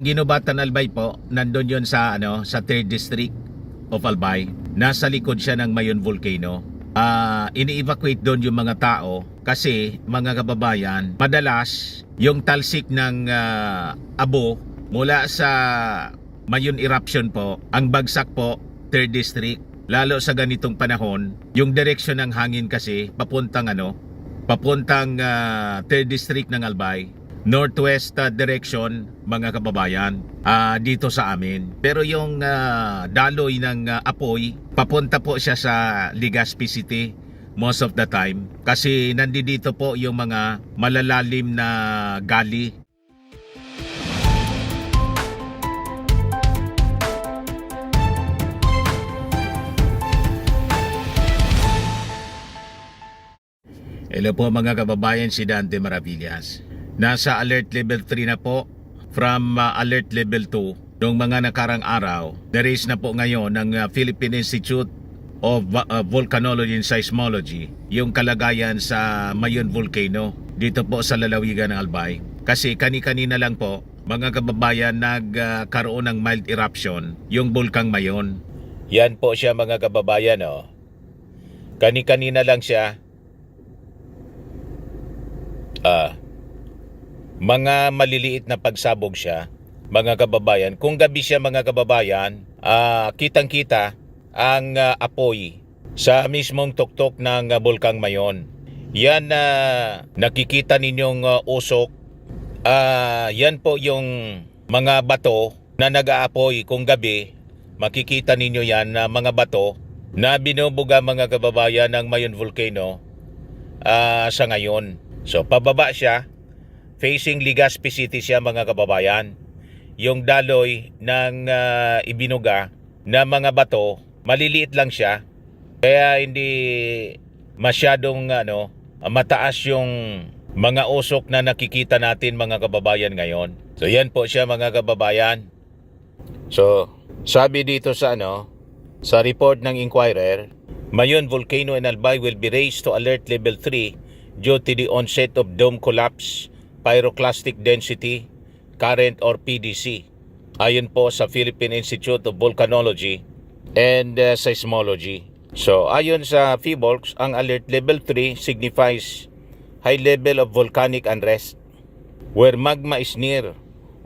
Ginubatan Albay po, nandun yon sa sa 3rd District of Albay. Nasa likod siya ng Mayon Volcano. Ini-evacuate doon yung mga tao kasi mga kababayan, madalas yung talsik ng abo mula sa Mayon eruption po, ang bagsak po 3rd District. Lalo sa ganitong panahon, yung direksyon ng hangin kasi papuntang 3rd District ng Albay, northwest direction mga kababayan, dito sa amin. Pero yung daloy ng apoy, papunta po siya sa Legazpi City most of the time kasi nandito po yung mga malalalim na gali. Hello po mga kababayan, si Dante Maravillas. Nasa alert level 3 na po from alert level 2 noong mga nakarang araw. Na-raise na po ngayon ng Philippine Institute of Volcanology and Seismology yung kalagayan sa Mayon Volcano dito po sa lalawigan ng Albay. Kasi kani-kanina lang po mga kababayan nagkaroon ng mild eruption yung Bulkang Mayon. Yan po siya mga kababayan, oh. Kani-kanina lang siya. Mga maliliit na pagsabog siya mga kababayan. Kung gabi siya mga kababayan, kitang-kita ang apoy sa mismong tuktok ng Bulkang Mayon. Yan nakikita ninyong usok. Yan po yung mga bato na nag-aapoy. Kung gabi, makikita ninyo yan na mga bato na binubuga mga kababayan ng Mayon Volcano sa ngayon. So pababa siya, facing Legazpi City siya mga kababayan. Yung daloy ng ibinuga na mga bato, maliliit lang siya. Kaya hindi masyadong mataas yung mga usok na nakikita natin mga kababayan ngayon. So yan po siya mga kababayan. So sabi dito sa sa report ng Inquirer, Mayon Volcano in Albay will be raised to alert level 3 due to the onset of dome collapse, pyroclastic density, current or PDC. Ayon po sa Philippine Institute of Volcanology and Seismology. So ayon sa PHIVOLCS, ang alert level 3 signifies high level of volcanic unrest where magma is near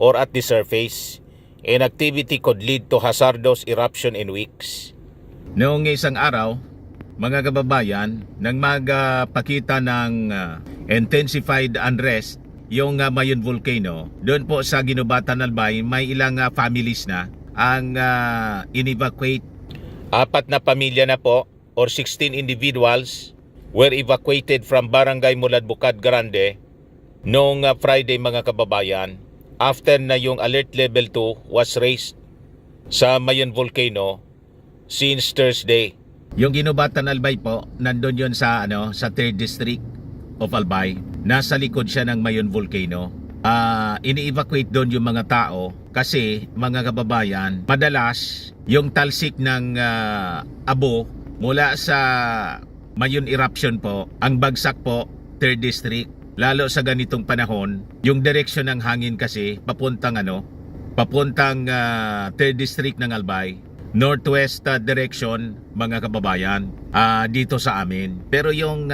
or at the surface and activity could lead to hazardous eruption in weeks. Noong isang araw, mga kababayan, nang magpakita ng intensified unrest yung Mayon Volcano, doon po sa Ginubatan Albay, may ilang families na ang in-evacuate. 4 na pamilya na po or 16 individuals were evacuated from Barangay Mulad Bukad Grande noong Friday mga kababayan, after na yung alert level 2 was raised sa Mayon Volcano since Thursday. Yung Ginubatan Albay po, nandun yon sa sa 3rd District of Albay. Nasa likod siya ng Mayon Volcano. Ini-evacuate doon yung mga tao kasi mga kababayan, madalas yung talsik ng abo mula sa Mayon eruption po, ang bagsak po 3rd District. Lalo sa ganitong panahon, yung direksyon ng hangin kasi papuntang 3rd District ng Albay, northwest direction mga kababayan, dito sa amin. Pero yung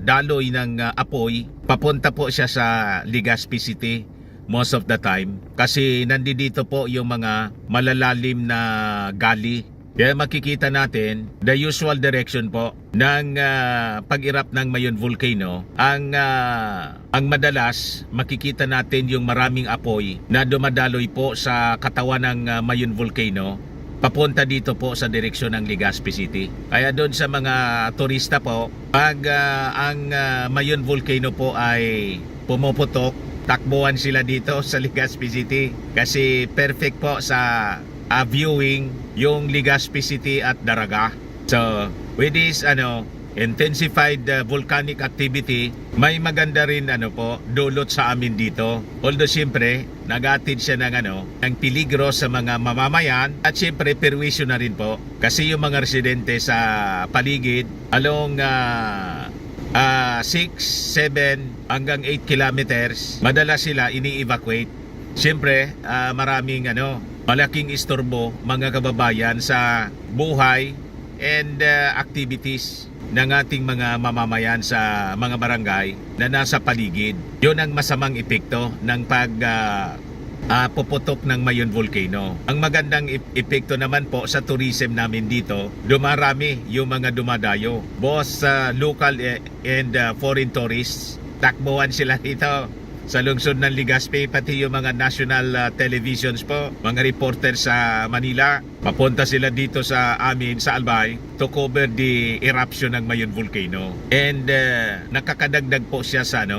daloy ng apoy, papunta po siya sa Legazpi City most of the time kasi nandito po yung mga malalalim na gali. Kaya makikita natin the usual direction po ng pag-erupt ng Mayon Volcano. Ang madalas makikita natin yung maraming apoy na dumadaloy po sa katawan ng Mayon Volcano papunta dito po sa direksyon ng Legazpi City. Kaya doon sa mga turista po, pag ang Mayon Volcano po ay pumuputok, takbuhan sila dito sa Legazpi City kasi perfect po sa viewing yung Legazpi City at Daraga. So with this intensified volcanic activity, may maganda rin dulot sa amin dito. Although siyempre nagatid siya ng peligro sa mga mamamayan at siyempre perwisyo na rin po kasi yung mga residente sa paligid along 6, 7 hanggang 8 kilometers, madalas sila ini-evacuate Siyempre, maraming malaking istorbo mga kababayan sa buhay and activities ng ating mga mamamayan sa mga barangay na nasa paligid. Yun ang masamang epekto ng puputok ng Mayon Volcano. Ang magandang epekto naman po sa tourism namin dito, dumarami yung mga dumadayo. Both local and foreign tourists, takbuhan sila dito sa lungsod ng Legazpi, pati yung mga national televisions po, mga reporter sa Manila, papunta sila dito sa amin sa Albay to cover the eruption ng Mayon Volcano. And nakakadagdag po siya sa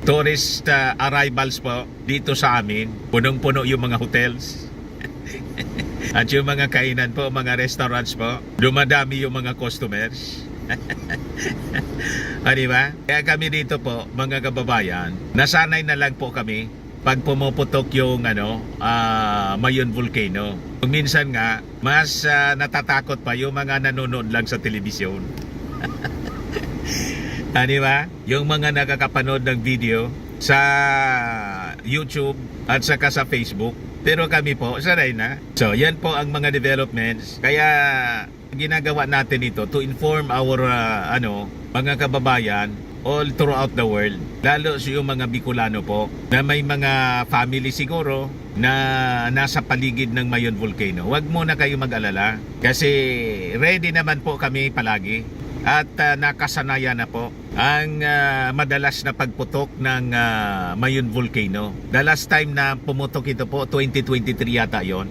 tourist arrivals po dito sa amin. Punong-puno yung mga hotels. At yung mga kainan po, mga restaurants po, dumadami yung mga customers. Diba? Kaya kami dito po, mga kababayan, nasanay na lang po kami pag pumuputok yung Mayon Volcano. Minsan nga, mas natatakot pa yung mga nanonood lang sa telebisyon. Diba? Yung mga nakakapanood ng video sa YouTube at saka sa Facebook. Pero kami po, sanay na. So, yan po ang mga developments. Kaya ginagawa natin ito to inform our mga kababayan all throughout the world. Lalo sa yung mga Bicolano po na may mga family siguro na nasa paligid ng Mayon Volcano. Huwag muna kayo mag-alala kasi ready naman po kami palagi. At nakasanayan na po ang madalas na pagputok ng Mayon Volcano. The last time na pumutok ito po, 2023 yata yon.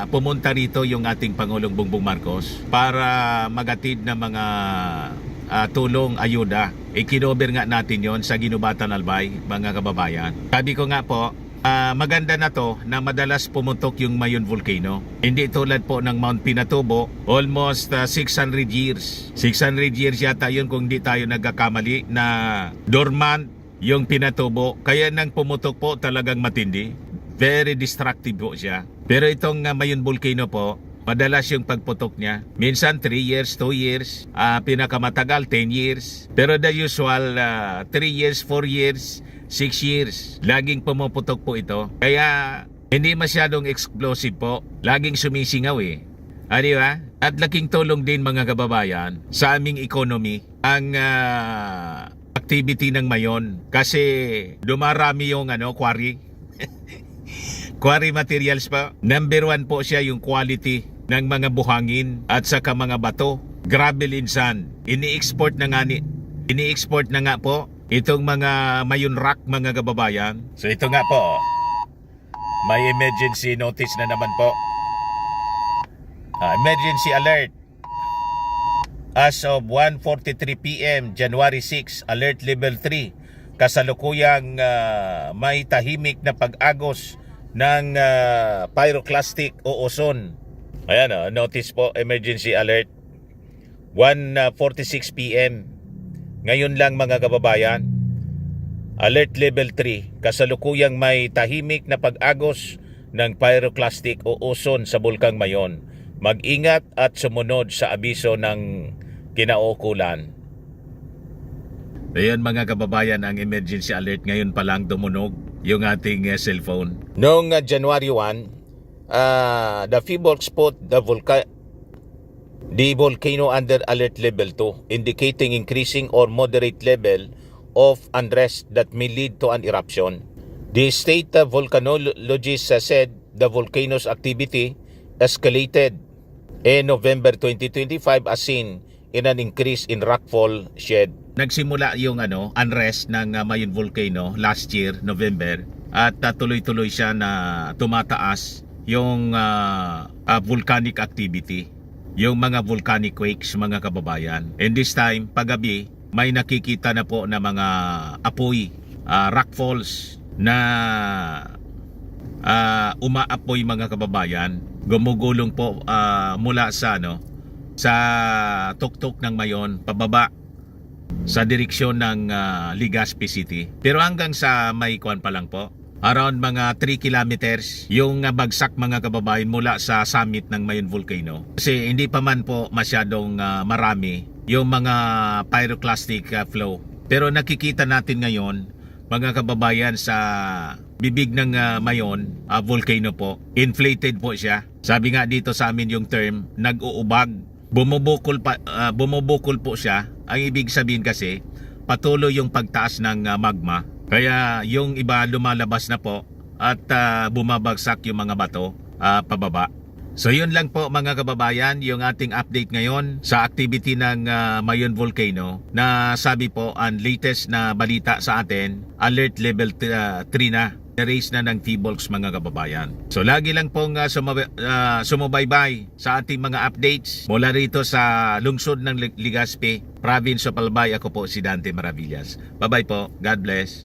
Pumunta rito yung ating Pangulong Bongbong Marcos para magatid ng mga tulong, ayuda. Ikinover nga natin yon sa Ginubatan Albay, mga kababayan. Sabi ko nga po, maganda na to na madalas pumutok yung Mayon Volcano. Hindi tulad po ng Mount Pinatubo, almost 600 years. 600 years yata yun kung di tayo nagkakamali na dormant yung Pinatubo. Kaya nang pumutok po talagang matindi. Very destructive po siya. Pero itong Mayon Volcano po, madalas yung pagputok niya. Minsan 3 years, 2 years, pinakamatagal 10 years. Pero the usual 3 years, 4 years, 6 years. Laging pumuputok po ito. Kaya hindi masyadong explosive po. Laging sumisingaw di ba? At laking tulong din mga kababayan sa aming economy ang activity ng Mayon. Kasi dumarami yung quarry. Quarry materials pa. Number 1 po siya yung quality ng mga buhangin at saka mga bato. Gravel and sand. Ini-export na nga po itong mga Mayon rock, mga kababayan. So ito nga po, may emergency notice na naman po. Emergency alert. As of 1:43 PM, January 6, alert level 3. Kasalukuyang may tahimik na pag-agos ng pyroclastic o ozone. Ayan notice po, emergency alert. 1:46 PM. Ngayon lang mga kababayan, alert level 3, kasalukuyang may tahimik na pag-agos ng pyroclastic o ozone sa Bulkang Mayon. Mag-ingat at sumunod sa abiso ng kinaukulan. Ayan mga kababayan, ang emergency alert ngayon pa lang tumunog yung ating cellphone. Noong January 1, the PHIVOLCS put the volcano under alert level 2, indicating increasing or moderate level of unrest that may lead to an eruption. The state volcanologists said the volcano's activity escalated in November 2025 as seen in an increase in rockfall shed. Nagsimula yung unrest ng Mayon Volcano last year, November, at tuloy-tuloy siya na tumataas yung volcanic activity. Yung mga volcanic quakes, mga kababayan. And this time, paggabi, may nakikita na po na mga apoy, rock falls na umaapoy, mga kababayan. Gumugulong po mula sa tuktok ng Mayon pababa sa direksyon ng Legazpi City. Pero hanggang sa may kuwan pa lang po, around mga 3 kilometers yung bagsak, mga kababayan, mula sa summit ng Mayon Volcano. Kasi hindi pa man po masyadong marami yung mga pyroclastic flow. Pero nakikita natin ngayon mga kababayan sa bibig ng Mayon volcano po. Inflated po siya. Sabi nga dito sa amin yung term, nag-uubag. Bumubukol po siya. Ang ibig sabihin kasi, patuloy yung pagtaas ng magma. Kaya yung iba lumalabas na po at bumabagsak yung mga bato pababa. So yun lang po mga kababayan, yung ating update ngayon sa activity ng Mayon Volcano na sabi po ang latest na balita sa atin, alert level 3 na. Na-raise na ng T-Bulks mga kababayan. So lagi lang pong sumubaybay sa ating mga updates mula rito sa lungsod ng Legazpi, Province of Albay. Ako po si Dante Maravillas. Bye bye po. God bless.